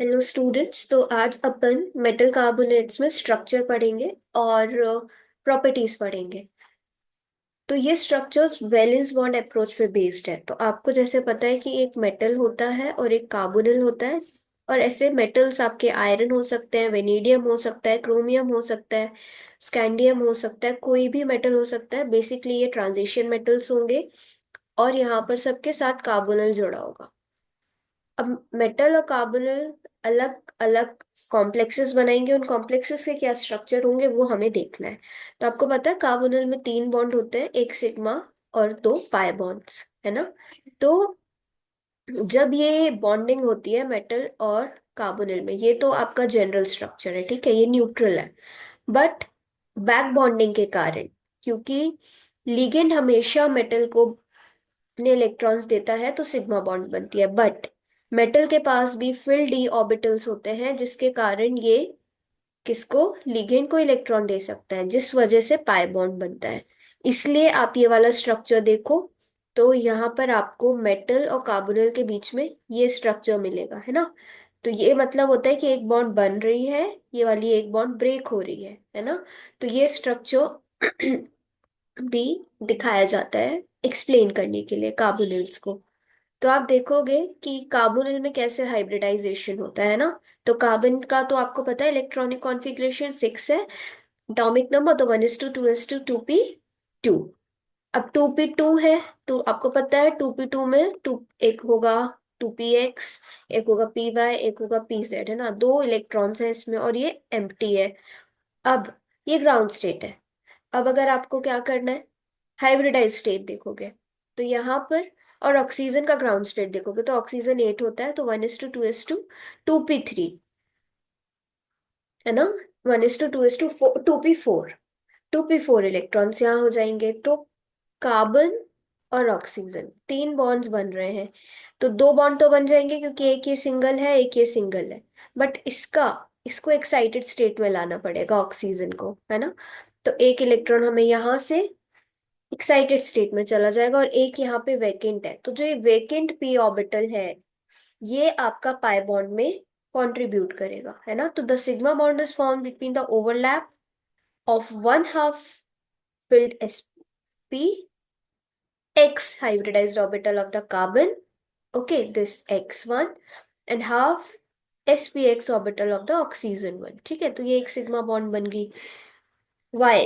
Hello students. तो आज अपन metal carbonates में स्ट्रक्चर पढ़ेंगे और प्रॉपर्टीज पढ़ेंगे। तो ये स्ट्रक्चर्स वैलेंस बॉन्ड अप्रोच पे बेस्ड है। तो आपको जैसे पता है कि एक मेटल होता है और एक कार्बोनिल होता है। और ऐसे मेटल्स आपके आयरन हो सकते हैं, वेनेडियम हो सकता है, क्रोमियम हो सकता है, स्कैंडियम हो सकता है, कोई भी मेटल हो सकता है। बेसिकली ये ट्रांजिशन मेटल्स होंगे और यहाँ पर सबके साथ कार्बोनिल जुड़ा होगा। अब मेटल और कार्बोनिल अलग अलग कॉम्प्लेक्सेस बनाएंगे, उन कॉम्प्लेक्सेस के क्या स्ट्रक्चर होंगे वो हमें देखना है। तो आपको पता है कार्बोनिल में तीन बॉन्ड होते हैं, एक सिग्मा और दो पाई बॉन्ड्स, है ना। तो जब ये बॉन्डिंग होती है मेटल और कार्बोनिल में, ये तो आपका जनरल स्ट्रक्चर है, ठीक है, ये न्यूट्रल है। बट बैक बॉन्डिंग के कारण, क्योंकि लिगेंड हमेशा मेटल को अपने इलेक्ट्रॉन्स देता है तो सिग्मा बॉन्ड बनती है, बट मेटल के पास भी फिल डी ऑर्बिटल्स होते हैं जिसके कारण ये किसको, लिगेंड को इलेक्ट्रॉन दे सकता है, जिस वजह से पाई बॉन्ड बनता है। इसलिए आप ये वाला स्ट्रक्चर देखो, तो यहाँ पर आपको मेटल और कार्बोनिल के बीच में ये स्ट्रक्चर मिलेगा, है ना। तो ये मतलब होता है कि एक बॉन्ड बन रही है, ये वाली एक बॉन्ड ब्रेक हो रही है ना। तो ये स्ट्रक्चर भी दिखाया जाता है एक्सप्लेन करने के लिए कार्बोनिल्स को। तो आप देखोगे कि कार्बोनिल में कैसे हाइब्रिडाइजेशन होता है ना। तो कार्बन का तो आपको पता है इलेक्ट्रॉनिक कॉन्फ़िगरेशन 6 है। एटॉमिक नंबर तो 1:2s2 2p2। अब 2p2 है, तो आपको पता है 2p2 में टू एक होगा 2px, एक होगा py, एक होगा pz, है ना। दो इलेक्ट्रॉन्स हैं इसमें और ये एम्प्टी है। अब ये ग्राउंड स्टेट है। अब अगर आपको क्या करना है, हाइब्रिडाइज स्टेट देखोगे तो यहाँ पर, और ऑक्सीजन का ग्राउंड स्टेट देखोगे तो ऑक्सीजन 8 होता है, तो 1:2s2 2p3, है ना। 1:2s2 2p4, 2p4 इलेक्ट्रॉन्स यहाँ हो जाएंगे। तो कार्बन और ऑक्सीजन तीन बॉन्ड्स बन रहे हैं। तो दो बॉन्ड तो बन जाएंगे क्योंकि एक ये सिंगल है, एक ये सिंगल है। बट इसको एक्साइटेड स्टेट में लाना पड़ेगा ऑक्सीजन को, है ना। तो एक इलेक्ट्रॉन हमें यहाँ से एक्साइटेड स्टेट में चला जाएगा और एक यहाँ पे वेकेंट है। तो जो ये वेकेंट पी ऑर्बिटल है, ये आपका पाई बॉन्ड में कंट्रीब्यूट करेगा, है ना। तो the sigma bond is form between the overlap of one half filled sp x hybridized orbital of the carbon, okay, this x1, and half spx orbital of the oxygen one, ठीक है। तो ये एक sigma bond बन गई। y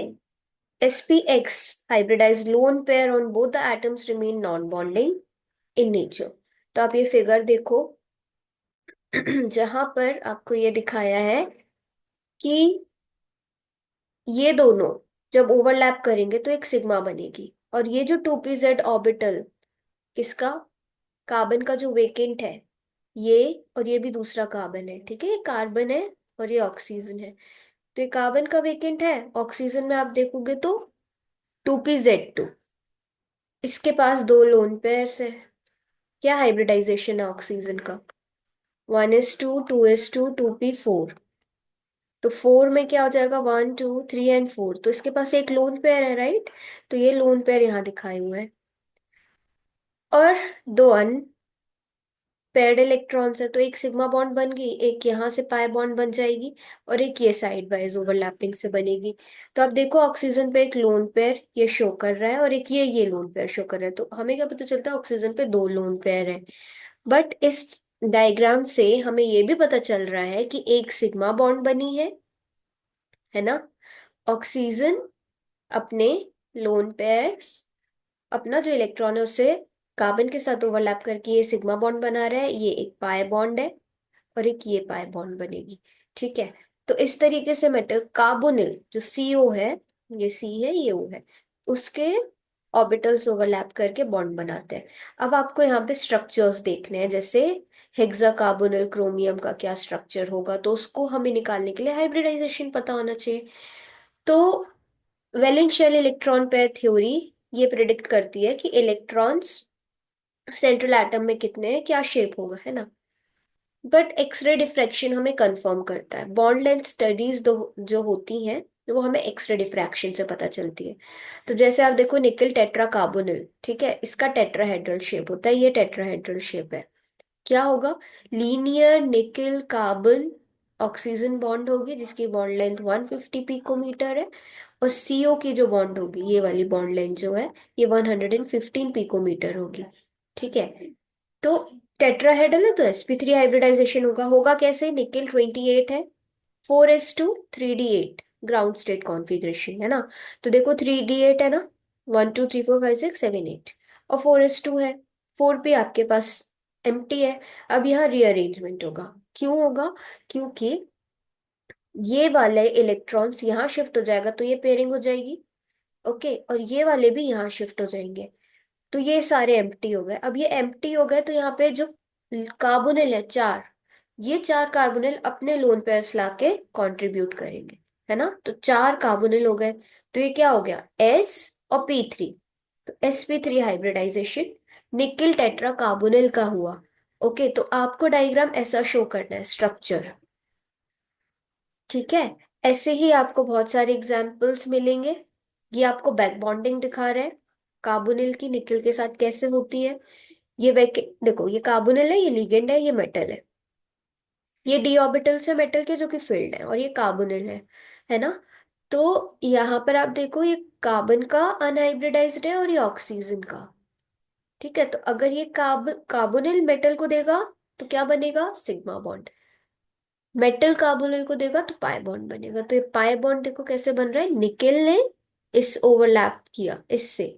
spx hybridized lone pair on both the atoms remain non-bonding in nature। तो आप ये फिगर देखो जहां पर आपको ये दिखाया है कि ये दोनों जब ओवरलैप करेंगे तो एक सिग्मा बनेगी। और ये जो 2pz ऑर्बिटल, किसका, कार्बन का जो वेकेंट है, ये और ये भी दूसरा कार्बन है, ठीक है, ये कार्बन है और ये ऑक्सीजन है। तो ये कार्बन का वेकेंट है, ऑक्सीजन में आप देखोगे तो 2pz2, इसके पास दो लोन पेयर्स है। क्या हाइब्रिडाइजेशन है ऑक्सीजन का, 1:2 2s2 2p4। तो 4 में क्या हो जाएगा, 1 2 3 एंड 4, तो इसके पास एक लोन पेयर है, राइट। तो ये लोन पेयर यहाँ दिखाए हुए हैं। और दो पेयर्ड इलेक्ट्रॉन्स है, तो एक सिग्मा बॉन्ड बन गई, एक यहाँ से पाई बॉन्ड बन जाएगी और एक ये साइड वाइज ओवरलैपिंग से बनेगी। तो आप देखो ऑक्सीजन पे एक लोन पेयर ये शो कर रहा है और एक ये लोन पेयर शो कर रहा है। तो हमें क्या पता चलता है, ऑक्सीजन पे दो लोन पेयर है। बट इस डायग्राम से हमें ये भी पता चल रहा है कि एक सिग्मा बॉन्ड बनी है ना। ऑक्सीजन अपने लोन पेयर्स, अपना जो इलेक्ट्रॉन है उससे कार्बन के साथ ओवरलैप करके ये सिग्मा बॉन्ड बना रहा है, ये एक पाई बॉन्ड है और एक ये पाई बॉन्ड बनेगी, ठीक है। तो इस तरीके से मेटल कार्बोनिल जो सीओ है, ये सी है ये ओ है, उसके ऑर्बिटल्स ओवरलैप करके बॉन्ड बनाते हैं। अब आपको यहाँ पे स्ट्रक्चर्स देखने हैं, जैसे हेक्सा कार्बोनिल क्रोमियम का क्या स्ट्रक्चर होगा, तो उसको हमें निकालने के लिए हाइब्रिडाइजेशन पता होना चाहिए। तो valence shell electron pair theory ये प्रिडिक्ट करती है कि इलेक्ट्रॉन्स सेंट्रल एटम में कितने हैं, क्या शेप होगा, है ना। बट एक्सरे डिफ्रैक्शन हमें कंफर्म करता है। बॉन्ड लेंथ स्टडीज जो होती हैं वो हमें एक्सरे डिफ्रैक्शन से पता चलती है। तो जैसे आप देखो निकल टेट्रा कार्बोनिल, ठीक है, इसका टेट्राहेड्रल शेप होता है, ये टेट्राहेड्रल शेप है। क्या होगा? Linear nickel carbon oxygen bond होगी जिसकी बॉन्ड लेंथ 150 पिकोमीटर है, और सीओ की जो बॉन्ड होगी, ये वाली बॉन्ड लेंथ जो है, ये 115 पिकोमीटर होगी। ठीक है। तो टेट्राहेड्रल है तो sp3 हाइब्रिडाइजेशन होगा। होगा कैसे? निकेल 28 है, 4s2 3d8 ground state configuration है ना। तो देखो 3d8 है ना, 1 2 3 4 5 6 7 8, और 4s2 है, 4 पे आपके पास एम्प्टी है। अब यहाँ रीअरेंजमेंट होगा। क्यों होगा? क्योंकि ये वाले इलेक्ट्रॉन्स यहाँ शिफ्ट हो जाएगा तो ये पेयरिंग हो जाएगी। ओके, और ये वाले भी यहाँ शिफ्ट हो जाएंगे, तो ये सारे एम्प्टी हो गए। अब ये एम्प्टी हो गए तो यहाँ पे जो कार्बोनिल है चार, ये चार कार्बोनिल अपने लोन पेयर्स लाके कंट्रीब्यूट करेंगे, है ना। तो चार कार्बोनिल हो गए, तो ये क्या हो गया? एस और P3। तो sp3 hybridisation nickel tetra carbonyl का हुआ। ओके, तो आपको डायग्राम ऐसा शो करना है, स्ट्रक्चर। ठीक है। ऐसे ही आपको बहुत सारे एग्जाम्पल्स मिलेंगे। ये आपको बैक बॉन्डिंग दिखा रहा है, कार्बोनिल की निकिल के साथ कैसे होती है। ये वैके देखो, ये कार्बोनिल है, ये लिगेंड है, ये मेटल है। ये डी ऑर्बिटल्स है मेटल के जो कि फील्ड है, और ये कार्बोनिल है ना। तो यहाँ पर आप देखो, ये कार्बन का अनहाइब्रिडाइज्ड है और ये ऑक्सीजन का। ठीक है। तो अगर ये कार्बोनिल मेटल को देगा तो क्या बनेगा? Sigma bond. मेटल कार्बोनिल को देगा तो पाई बॉन्ड बनेगा। तो ये पाई बॉन्ड देखो कैसे बन रहा है, निकेल ने इस ओवरलैप किया इससे,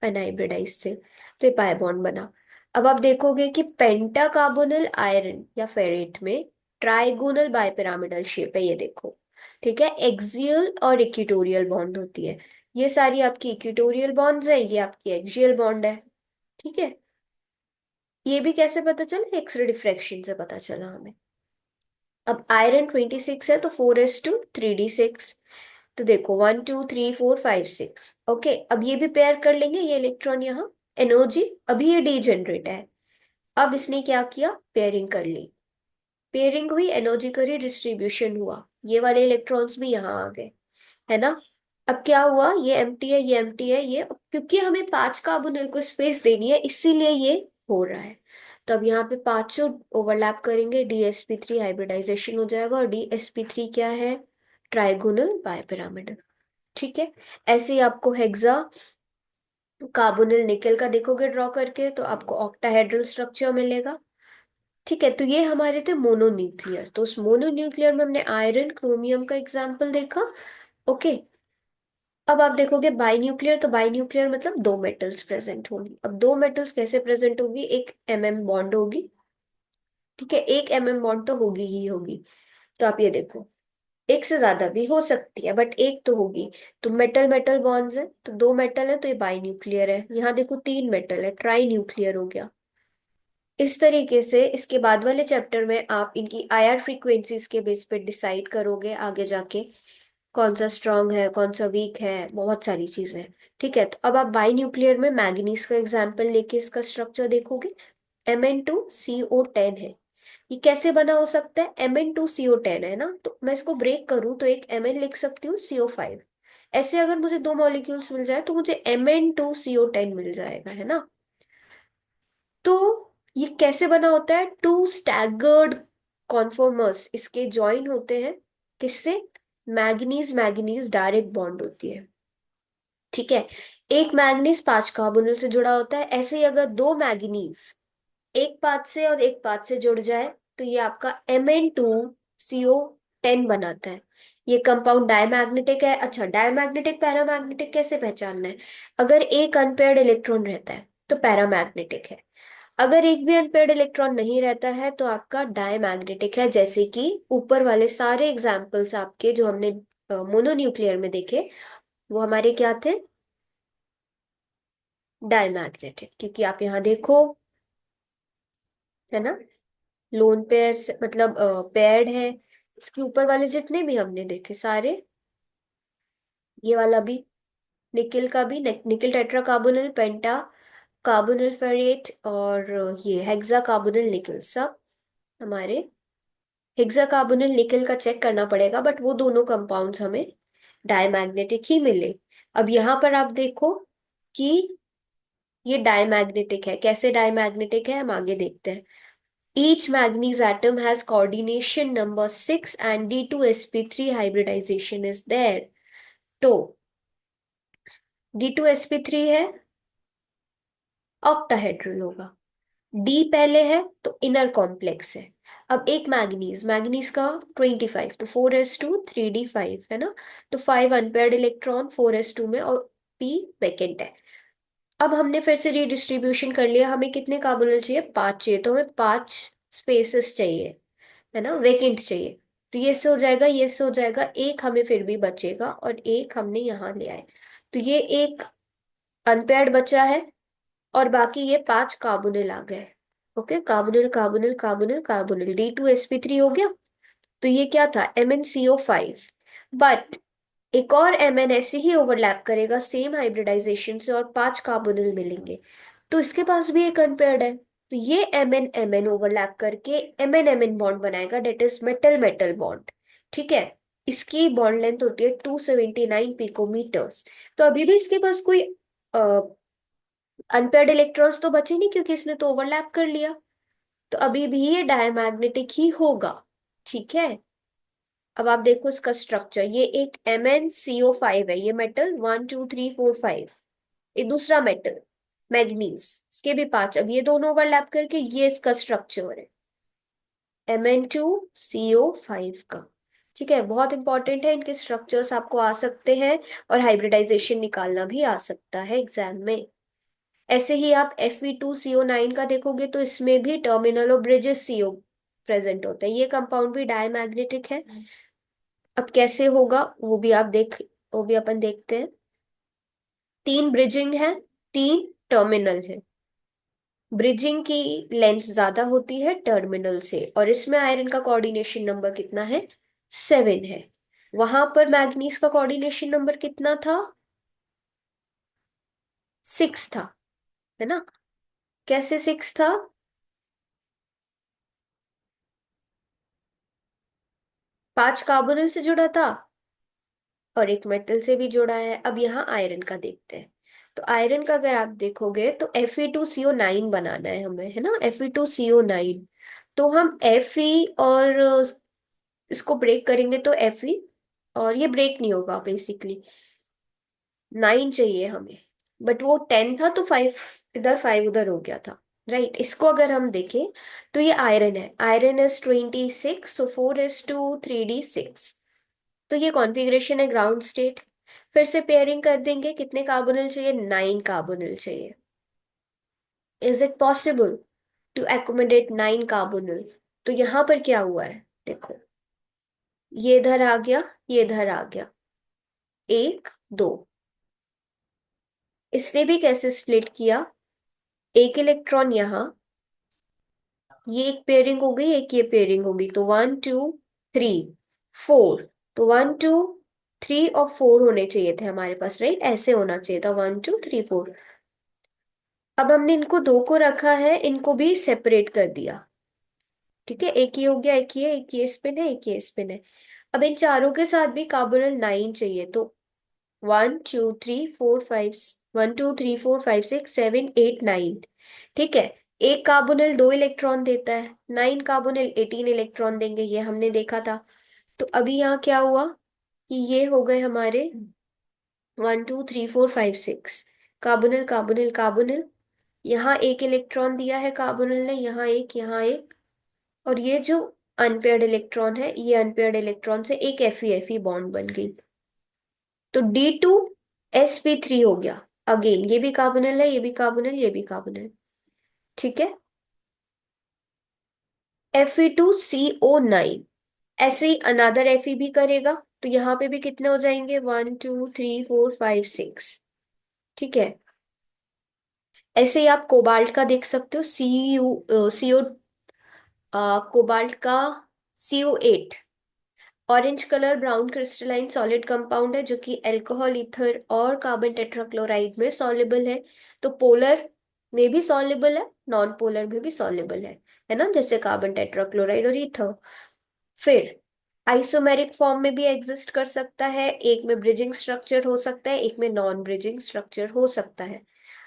अनहाइब्रिडाइज से, तो ये पाई बॉन्ड बना। अब आप देखोगे कि पेंटा कार्बोनिल आयरन या फेरेट में ट्राइगोनल बाइपिरामिडल शेप है, ये देखो। ठीक है। एक्सियल और इक्वेटोरियल बॉन्ड होती है। ये सारी आपकी इक्वेटोरियल बॉन्ड्स है, ये आपकी एक्सियल बॉन्ड है। ठीक है। ये भी कैसे पता चला? एक्सरे डिफ्रैक्शन से पता चला हमें। अब आयरन 26 है तो 4s2 3d6। तो देखो 1 2 3 4 5 6। ओके, अब ये भी पेयर कर लेंगे, ये इलेक्ट्रॉन यहाँ एनर्जी, अभी ये डी जनरेट है। अब इसने क्या किया? पेयरिंग कर ली। पेयरिंग हुई, एनर्जी करी, डिस्ट्रीब्यूशन हुआ, ये वाले इलेक्ट्रॉन्स भी यहाँ आ गए, है ना। अब क्या हुआ? ये एम्प्टी है, ये एम्प्टी है, ये क्योंकि हमें पांच कार्बोनिल को स्पेस देनी है इसीलिए ये हो रहा है। तो अब यहाँ पे पांचों ओवरलैप करेंगे, DsP3 हाइब्रिडाइजेशन हो जाएगा, और DsP3 क्या है? Trigonal bipyramidal. ठीक है। ऐसे ही आपको हेक्सा कार्बोनिल निकेल का देखोगे ड्रॉ करके तो आपको ऑक्टाहेड्रल स्ट्रक्चर मिलेगा। ठीक है। तो ये हमारे थे मोनोन्यूक्लियर। तो उस मोनोन्यूक्लियर में हमने आयरन क्रोमियम का एग्जाम्पल देखा। ओके। अब आप देखोगे बाई न्यूक्लियर, तो बाई न्यूक्लियर मतलब दो मेटल्स प्रेजेंट होंगी। अब दो मेटल्स कैसे प्रेजेंट होगी? एक बॉन्ड होगी। ठीक है, एक बॉन्ड तो होगी ही होगी। तो आप ये देखो, एक से ज्यादा भी हो सकती है बट एक तो होगी। तो मेटल मेटल बॉन्ड्स है, तो दो मेटल है तो ये बाई न्यूक्लियर है। यहाँ देखो तीन मेटल है, ट्राई न्यूक्लियर हो गया। इस तरीके से इसके बाद वाले चैप्टर में आप इनकी IR फ्रीक्वेंसीज के बेस पे डिसाइड करोगे आगे जाके कौन सा स्ट्रांग है कौन सा वीक है, बहुत सारी चीजें। ठीक है। तो अब आप बाई न्यूक्लियर में मैग्नीज का एग्जाम्पल लेके इसका स्ट्रक्चर देखोगे। Mn2CO10 है। ये कैसे बना हो सकता है? Mn2CO10 है ना, तो मैं इसको ब्रेक करूं तो एक Mn लिख सकती हूँ, CO5। ऐसे अगर मुझे दो मॉलिक्यूल्स मिल जाए तो मुझे Mn2CO10 मिल जाएगा, है ना। तो ये कैसे बना होता है? टू स्टैगर्ड कॉन्फॉर्मर्स इसके ज्वाइन होते हैं। किससे? मैग्नीज मैग्नीज डायरेक्ट बॉन्ड होती है। ठीक है। एक मैग्नीज पांच कार्बोनिल से जुड़ा होता है। ऐसे ही अगर दो मैग्नीज एक पाथ से और एक पाथ से जुड़ जाए तो ये आपका Mn2CO10 बनाता है। ये कंपाउंड डायमैग्नेटिक है। अच्छा, डायमैग्नेटिक पैरामैग्नेटिक कैसे पहचानना है? अगर एक अनपेयर्ड इलेक्ट्रॉन रहता है तो पैरामैग्नेटिक है। अगर एक भी अनपेयर्ड इलेक्ट्रॉन नहीं रहता है तो आपका डायमैग्नेटिक है। जैसे कि ऊपर वाले सारे एग्जाम्पल्स आपके जो हमने मोनोन्यूक्लियर में देखे, वो हमारे क्या थे? डायमैग्नेटिक। क्योंकि आप यहाँ देखो, है ना, लोन पेयर मतलब पेयर्ड है। इसके ऊपर वाले जितने भी हमने देखे सारे, ये वाला भी, निकिल का भी, निकिल टेट्रा कार्बोनिल पेंटा कार्बोनिल फेरेट, और ये हेक्सा कार्बोनिल निकिल, सब हमारे हेक्सा कार्बोनिल निकिल का चेक करना पड़ेगा बट वो दोनों कंपाउंड्स हमें डायमैग्नेटिक ही मिले। अब यहाँ पर आप देखो कि ये डायमैग्नेटिक है। कैसे डायमैग्नेटिक है हम आगे देखते हैं। Each manganese atom has coordination number 6 and D2sp3 hybridization is there. तो D2sp3 है, ऑक्टाहेड्रल होगा। डी पहले है तो इनर कॉम्प्लेक्स है। अब एक मैग्नीज, मैग्नीज का 25, तो 4s2 3d5 है ना। तो 5 अनपेयर्ड इलेक्ट्रॉन 4s2 में, और पी वैकेंट है। अब हमने फिर से रीडिस्ट्रीब्यूशन कर लिया, हमें कितने कार्बोनिल चाहिए, 5 चाहिए, तो हमें 5 स्पेसेस चाहिए, है ना, वेकेंट चाहिए। तो ये से हो जाएगा, ये से हो जाएगा, एक हमें फिर भी बचेगा और एक हमने यहाँ ले आए। तो ये एक अनपेयर्ड बचा है, और बाकी ये 5 कार्बोनिल आ गए। Okay, carbonyl carbonyl carbonyl carbonyl, D2sp3 हो गया। तो ये क्या था, MnCO5। बट एक और Mn ऐसे ही ओवरलैप करेगा सेम हाइब्रिडाइजेशन से, और 5 कार्बोनिल मिलेंगे। तो इसके पास भी एक अनपेयर्ड है, तो ये Mn ओवरलैप करके Mn बॉन्ड बनाएगा, that is metal metal bond. ठीक है। इसकी बॉन्ड लेंथ होती है 279 पिकोमीटर्स। तो अभी भी इसके पास कोई अनपेयर्ड इलेक्ट्रॉन्स तो बचे नहीं, क्योंकि इसने तो ओवरलैप कर लिया। तो अभी भी ये डायमैग्नेटिक ही होगा। ठीक है। अब आप देखो इसका स्ट्रक्चर, ये एक MnCO5 है, ये मेटल 1 2 3 4 5। ये दूसरा मेटल मैग्नीज, इसके भी 5। अब ये दोनों ओवरलैप करके ये इसका स्ट्रक्चर है, Mn2CO5 का। ठीक है, बहुत इंपॉर्टेंट है, इनके स्ट्रक्चर्स आपको आ सकते हैं, और हाइब्रिडाइजेशन निकालना भी आ सकता है एग्जाम में। ऐसे ही आप Fe2CO9 का देखोगे, तो इसमें भी टर्मिनल और ब्रिजेस CO प्रेजेंट होता है, ये कंपाउंड भी डायमैग्नेटिक है। अब कैसे होगा वो भी अपन देखते हैं। 3 ब्रिजिंग है, 3 टर्मिनल है। ब्रिजिंग की लेंथ ज्यादा होती है टर्मिनल से, और इसमें आयरन का कोऑर्डिनेशन नंबर कितना है, 7 है। वहां पर मैग्नीज का कोऑर्डिनेशन नंबर कितना था, 6 था, है ना। कैसे 6 था, 5 कार्बोनिल से जुड़ा था, और एक मेटल से भी जुड़ा है। अब यहाँ आयरन का देखते हैं। तो आयरन का अगर आप देखोगे, तो Fe2CO9 बनाना है हमें, है ना, Fe2CO9। तो हम Fe और इसको ब्रेक करेंगे तो Fe, और ये ब्रेक नहीं होगा बेसिकली, 9 चाहिए हमें। बट वो 10 था, तो 5 इधर 5 उधर हो गया था। राइट, इसको अगर हम देखें, तो ये आयरन है, iron is 26, so 4s2 3d6। तो ये कॉन्फ़िगरेशन है ग्राउंड स्टेट। फिर से पेयरिंग कर देंगे, कितने कार्बोनिल चाहिए, 9 कार्बोनिल चाहिए। Is it possible to accommodate 9 carbonyl. तो यहां पर क्या हुआ है, देखो, ये इधर आ गया, ये इधर आ गया, 1 2। इसने भी कैसे स्प्लिट किया, एक इलेक्ट्रॉन यहाँ, ये एक पेयरिंग हो गई, एक ये पेयरिंग होगी, तो 1 2 3 4। तो 1 2 3 और 4 होने चाहिए थे हमारे पास, राइट, ऐसे होना चाहिए था, 1 2 3 4। अब हमने इनको दो को रखा है, इनको भी सेपरेट कर दिया। ठीक है, एक ही हो गया, एक ये स्पिन है, एक ये स्पिन है। अब इन चारों के साथ भी कार्बोनिल 9 चाहिए, तो 1 2 3 4 5, 1 2 3 4 5 6 7 8 9। ठीक है। एक कार्बोनिल 2 इलेक्ट्रॉन देता है, 9 कार्बोनिल 18 इलेक्ट्रॉन देंगे, ये हमने देखा था। तो अभी यहाँ क्या हुआ, कि ये हो गए हमारे 1 2 3 4 5 6 कार्बोनिल कार्बोनिल कार्बोनिल। यहाँ एक इलेक्ट्रॉन दिया है कार्बोनिल ने, यहाँ एक, यहाँ एक। और ये जो अनपेयर्ड इलेक्ट्रॉन है, ये अनपेयर्ड इलेक्ट्रॉन से एक Fe बॉन्ड बन गई। तो D2sp3 हो गया। अगेन ये भी कार्बोनिल है, ये भी कार्बोनिल, ये भी कार्बोनिल। ठीक है। Fe2CO9, ऐसे ही अनदर Fe भी करेगा, तो यहाँ पे भी कितने हो जाएंगे, 1 2 3 4 5 6। ठीक है। ऐसे ही आप कोबाल्ट का देख सकते हो, CO कोबाल्ट का CO8, orange colour brown crystalline solid compound है, जो कि अल्कोहल, ईथर और कार्बन टेट्राक्लोराइड में सॉल्युबल है। तो पोलर में भी सॉल्युबल है, नॉन पोलर में भी सॉल्युबल है ना, जैसे कार्बन टेट्राक्लोराइड और ईथर। फिर आइसोमेरिक फॉर्म में भी एग्जिस्ट कर सकता है, एक में ब्रिजिंग स्ट्रक्चर हो सकता है, एक में नॉन ब्रिजिंग स्ट्रक्चर हो सकता है।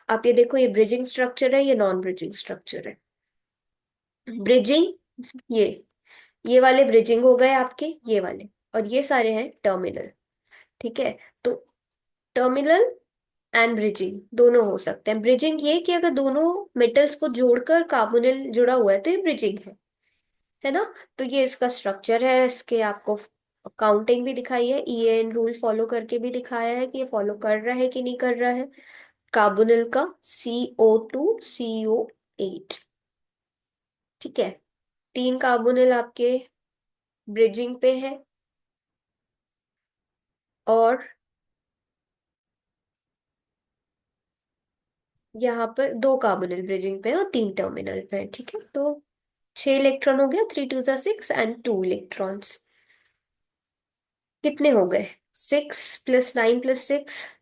आप ये देखो, ये ब्रिजिंग स्ट्रक्चर है, ये नॉन ब्रिजिंग स्ट्रक्चर है। ब्रिजिंग, ये ये वाले ब्रिजिंग हो गए आपके, ये वाले। और ये सारे हैं टर्मिनल। ठीक है। तो टर्मिनल एंड ब्रिजिंग दोनों हो सकते हैं। ब्रिजिंग ये कि अगर दोनों मेटल्स को जोड़कर कार्बोनिल जुड़ा हुआ है तो ये ब्रिजिंग है ना। तो ये इसका स्ट्रक्चर है। इसके आपको काउंटिंग भी दिखाई है, ईएन रूल फॉलो करके भी दिखाया है कि ये फॉलो कर रहा है कि नहीं कर रहा है। कार्बोनिल का CO2 CO8। ठीक है। 3 कार्बोनिल आपके ब्रिजिंग पे है, और यहाँ पर 2 कार्बोनिल ब्रिजिंग पे है और 3 टर्मिनल पे है। ठीक है। तो 6 इलेक्ट्रॉन हो गया, 3 2 6 एंड 2 इलेक्ट्रॉन्स। कितने हो गए? 6 + 9 + 6,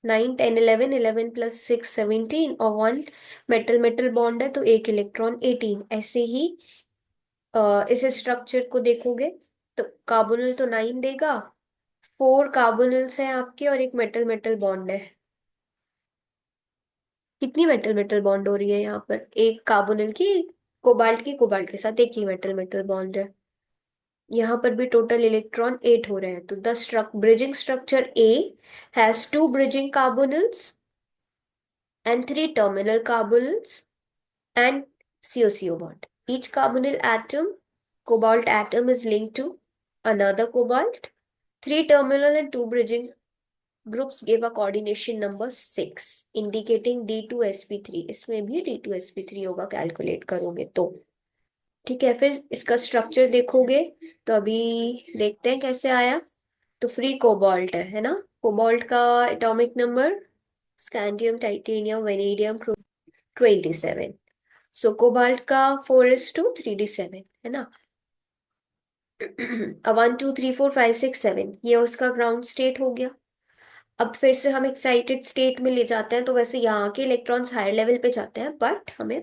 9 10 11, 11 + 6 17, और 1 मेटल मेटल बॉन्ड है तो 1 इलेक्ट्रॉन 18। ऐसे ही इस स्ट्रक्चर को देखोगे तो कार्बोनिल तो 9 देगा, 4 कार्बोनिल्स हैं आपके और एक मेटल मेटल बॉन्ड है। कितनी मेटल मेटल बॉन्ड हो रही है यहाँ पर? एक कार्बोनिल की कोबाल्ट के साथ एक ही मेटल मेटल बॉन्ड है। यहाँ पर भी टोटल इलेक्ट्रॉन 8 हो रहे हैं। तो the bridging structure A has 2 bridging carbonyls and 3 terminal carbonyls and CO bond. Each carbonyl atom, cobalt atom is linked to another cobalt. 3 terminal and 2 bridging groups give a coordination number 6, indicating D2sp3। इसमें भी D2sp3 होगा calculate करोगे तो। ठीक है। फिर इसका structure देखोगे तो अभी देखते हैं कैसे आया। तो फ्री कोबाल्ट है ना। कोबाल्ट का atomic number, scandium titanium vanadium 27। सो कोबाल्ट का 4:3d7 है ना। 1 2 3 4 5 6 7 ये उसका ग्राउंड स्टेट हो गया। अब फिर से हम एक्साइटेड स्टेट में ले जाते हैं, तो वैसे यहाँ के इलेक्ट्रॉन्स हायर लेवल पे जाते हैं बट हमें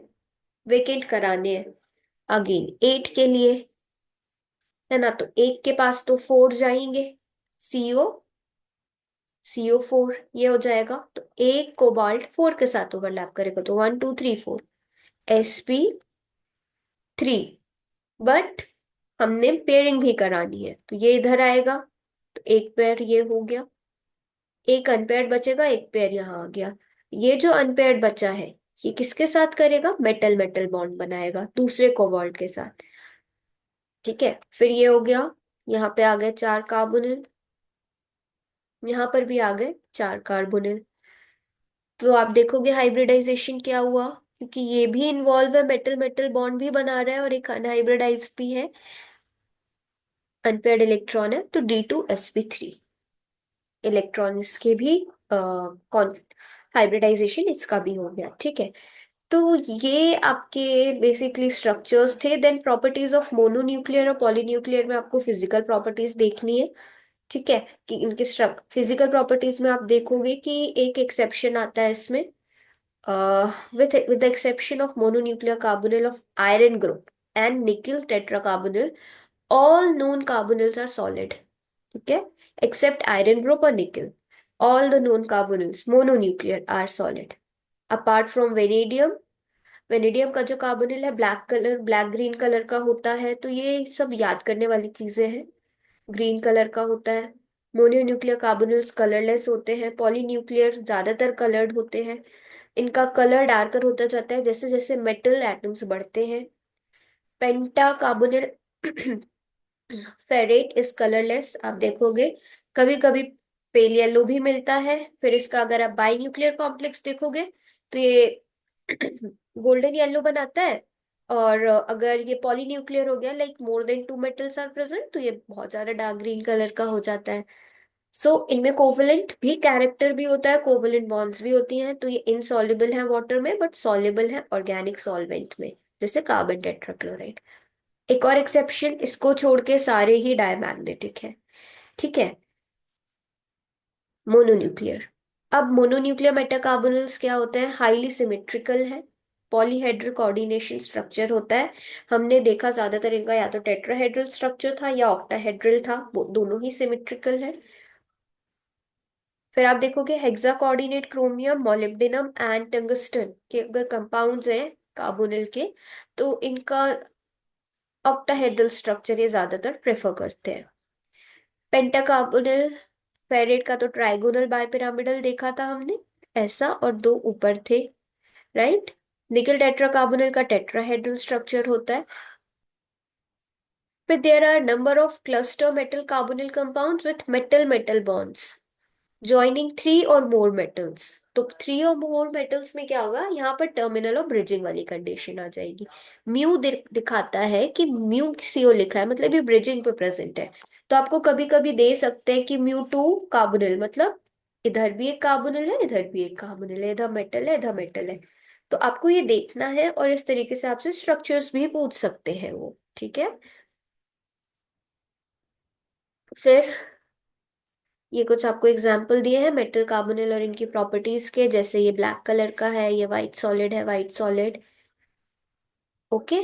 वेकेट कराने हैं अगेन 8 के लिए, है ना। तो एक के पास तो 4 जाएंगे, सीओ CO4 ये हो जाएगा। तो एक कोबाल्ट 4 के साथ ओवरलैप करेगा तो 1 2 3 4 sp3। बट हमने पेयरिंग भी करानी है तो ये इधर आएगा। तो एक पेयर ये हो गया, एक अनपेयर्ड बचेगा, एक पेयर यहाँ आ गया। ये जो अनपेयर्ड बचा है ये किसके साथ करेगा? मेटल मेटल बॉन्ड बनाएगा दूसरे कोबाल्ट के साथ। ठीक है। फिर ये हो गया, यहाँ पे आ गए 4 कार्बोनिल, यहाँ पर भी आ गए 4 कार्बोनिल। तो आप देखोगे हाइब्रिडाइजेशन क्या हुआ, क्योंकि ये भी इन्वॉल्व है, मेटल मेटल बॉन्ड भी बना रहा है और एक अनहाइब्रिडाइज भी है, अनपेयर्ड इलेक्ट्रॉन है। तो D2sp3 इलेक्ट्रॉन इसके भी हाइब्रिडाइजेशन इसका भी हो गया। ठीक है। तो ये आपके बेसिकली स्ट्रक्चर्स थे। देन प्रॉपर्टीज ऑफ मोनोन्यूक्लियर और पॉलीन्यूक्लियर में आपको फिजिकल प्रॉपर्टीज देखनी है। ठीक है। कि इनके फिजिकल प्रॉपर्टीज में आप देखोगे कि एक एक्सेप्शन आता है इसमें, with the exception of mononuclear carbonyl of iron group and nickel tetracarbonyl, all known carbonyls are solid। ठीक है। except iron group और nickel, all the known carbonyls mononuclear are solid apart from vanadium। Vanadium का जो carbonyl है black colour, black green colour का होता है, तो ये सब याद करने वाली चीजें हैं। ग्रीन कलर का होता है। मोनोन्यूक्लियर कार्बोनिल्स कलरलेस होते हैं, पॉलीन्यूक्लियर ज्यादातर कलर्ड होते हैं। इनका कलर डार्कर होता जाता है जैसे जैसे मेटल एटम्स बढ़ते हैं। पेंटा कार्बोनिल फेरेट इज कलरलेस, आप देखोगे कभी कभी पेल येलो भी मिलता है। फिर इसका अगर आप बाई न्यूक्लियर कॉम्प्लेक्स देखोगे तो ये गोल्डन येलो बनाता है। और अगर ये पॉलीन्यूक्लियर हो गया, like more than 2 metals are present, तो ये बहुत ज्यादा डार्क ग्रीन कलर का हो जाता है। सो इनमें कोवलेंट भी कैरेक्टर भी होता है, कोवलेंट बॉन्ड्स भी होती हैं। तो ये इनसॉल्युबल है वाटर में बट सॉल्युबल है ऑर्गेनिक सॉल्वेंट में, जैसे कार्बन टेट्राक्लोराइड। एक और एक्सेप्शन, इसको छोड़ के सारे ही डायमैग्नेटिक है। ठीक है। मोनोन्यूक्लियर। अब मोनोन्यूक्लियर मेटाकार्बोनल्स क्या होते हैं? हाईली सिमेट्रिकल है, पॉलीहेड्रल कोऑर्डिनेशन स्ट्रक्चर होता है। हमने देखा ज्यादातर इनका या तो टेट्राहेड्रल स्ट्रक्चर था या ऑक्टाहेड्रल था, वो दोनों ही सिमेट्रिकल है। फिर आप देखोगे hexa coordinate chromium, molybdenum and tungsten के अगर कंपाउंड्स हैं कार्बोनिल के, तो इनका ऑक्टाहेड्रल स्ट्रक्चर ये ज्यादातर प्रेफर करते हैं। पेंटाकार्बोनिल, फेरेट का तो ट्राइगोनल बाइपिरामिडल देखा था हमने, ऐसा, और दो ऊपर थे, राइट। निकल टेट्राकार्बोनिल का टेट्राहेड्रल स्ट्रक्चर होता है। फिर there are number of cluster metal carbonyl compounds with metal metal bonds joining three और मोर मेटल्स। तो थ्री और मोर मेटल्स में क्या होगा, यहाँ पर टर्मिनल और ब्रिजिंग वाली कंडीशन आ जाएगी। म्यू दिखाता है कि म्यू सीओ लिखा है, मतलब ये ब्रिजिंग पे प्रेजेंट है। तो आपको कभी कभी दे सकते हैं कि म्यू टू कार्बोनिल, मतलब इधर भी एक कार्बोनिल है, इधर भी एक कार्बोनिल है, इधर मेटल है, इधर मेटल है। तो आपको ये देखना है, और इस तरीके से आपसे स्ट्रक्चर्स भी पूछ सकते हैं वो, ठीक है। फिर ये कुछ आपको एग्जाम्पल दिए हैं मेटल कार्बोनिल और इनकी प्रॉपर्टीज के, जैसे ये ब्लैक कलर का है, ये वाइट सॉलिड है, वाइट सॉलिड। ओके।